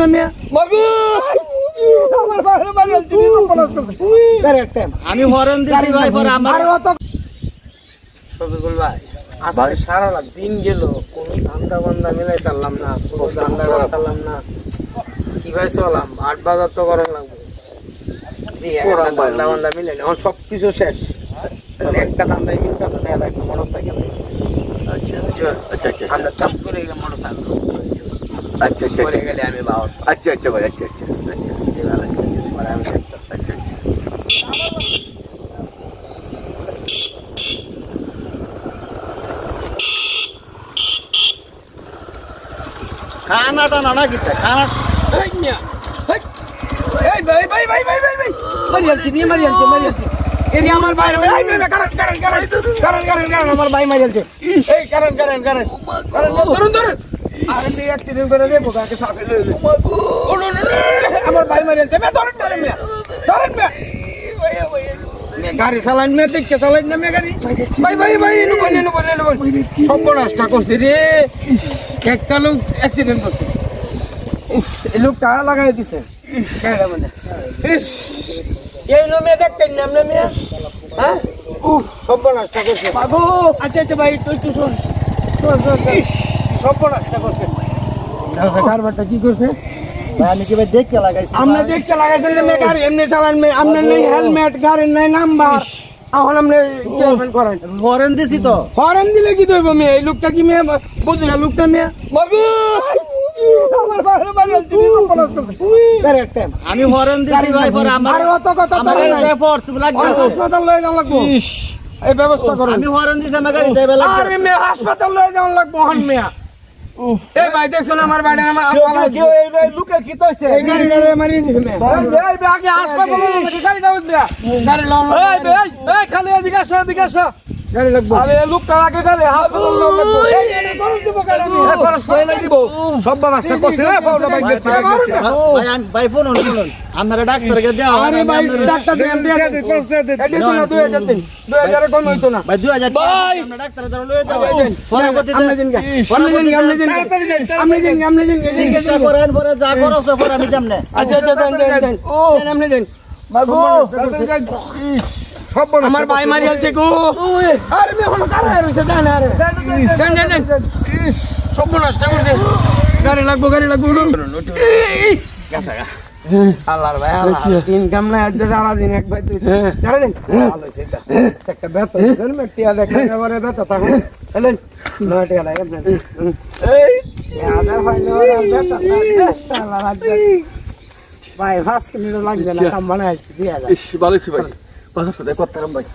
লোকটা মিয়া বাবু আমার বাইরে বাইরে আমি হরেন দিছি ভাই পরে আমার সবিকুল ভাই আজকে সারা দিন গেল কোন ধান্দা বান্দা মিলাই পারলাম না, কোনো ধান্দা করা পারলাম না। কিভাবে চলাম 8 বাজার তো করা লাগবে, ধান্দা বান্দা মিলাই এখন সবকিছু শেষ। একটা ধান্দাই মিলতে হবে না, একটা মোটরসাইকেল। আচ্ছা আচ্ছা আচ্ছা আমরা চাপ করে গেলে মোটরসাইকেল আচ্ছা আচ্ছা করে গেলে আমি বাবা আচ্ছা আচ্ছা ভাই আচ্ছা আচ্ছা আমি আচ্ছা খানাটা না কি খানা আমার বাইরে আমার ভাই মারিয়ালছে এই কারণ আমার ভাই মারিয়ালছে গাড়ি চালান মেয়ে দেখতে চালান না মেয়ে গাড়ি ভাই ভাই ভাই সব রাস্তা করছে রে। একটা লোক অ্যাক্সিডেন্ট করছে, এই লোকটা লাগাই দিছে মানে এই মেয়ে দেখতেন না আপনি মেয়ে, হ্যাঁ সব রাস্তা করছে বাবু। আচ্ছা আচ্ছা ভাই একটু শোন সব রাস্তা করছে। কারবারটা কি করছে আমি কি ভাই দেখতে লাগাইছি? আমরা দেখতে লাগাইছেন না গাড়ি এমনি চালান মেয়ে, আপনার নেই হেলমেট, গাড়ির নাই নাম্বার, এখন আপনি করেন হরেন দিছি তো। হরেন দিলে কি ধরবো মেয়ে? এই লোকটা কি মেয়ে বুঝে না? লোকটা মেয়ে বাবু আমার বাইরে বাইরে আমি হরেন দিছি ভাই পরে আমার অত কথা হাসপাতাল লয়ে যাওয়া লাগবো, এই ব্যবস্থা করুন। আমি হরেন দিছি আমার গাড়ি যাইবে লাগবে। আরে মেয়ে হাসপাতাল লয়ে যাওয়া লাগবো হন মেয়া। এই ভাই দেখছো না আমার বাড়ি আমার লুকের কি তৈছে এই গাড়িটা মারিয়ে দিছে মেয়ে। এই আগে হাসপাতালে গাড়িটা উঠবে, গাড়ি লাও এই খালি এদিকে আসো গাড়ি লাগবো। আরে লোকটা আগে গাড়ি হাসপাতাল লাগবো, এই এটা খরচ দিব গাড়ি আমি খরচ করে না দিব সব নষ্ট করছে রে পাউডার বাইক দিচ্ছে ভাই ভাই ফোন আপনারা ডাক্তারকে দাও। আরে ভাই ডাক্তার দিয়ে খরচ দে এডি তো না 2000 কম হইতো না ভাই 2000 ভাই আমরা ডাক্তার ধরে লয়ে যাও পরবর্তীতে আমনে দিন চিকিৎসা করেন পরে যা খরচ হবে পরে আমি জামনে। আচ্ছা দেন আমনে দেন বাবু সব আমার ভাই মারিয়ালছে গো। আরে মে হলো কারা রইছে জানা আরে দেন সব নষ্ট করছে। গাড়ি লাগবো গাছাগা আল্লাহর ভাই আল্লাহ ইনকাম নাই আজ সারা দিন এক ভাই তুই জানেন ভালো হইছে এটা একটা বেতন দেন মেটিয়া দেখা এবারে বেতন থাকো এলেন নয়টা লাগে আপনি এই আদার ফাইলে বেতন শালা রাত ভাই 5 মিনিট লাগবে না কাম বানাইছি দিয়া যা। ইস ভালো হইছে ভাই কথা কথা করতাম ভাই।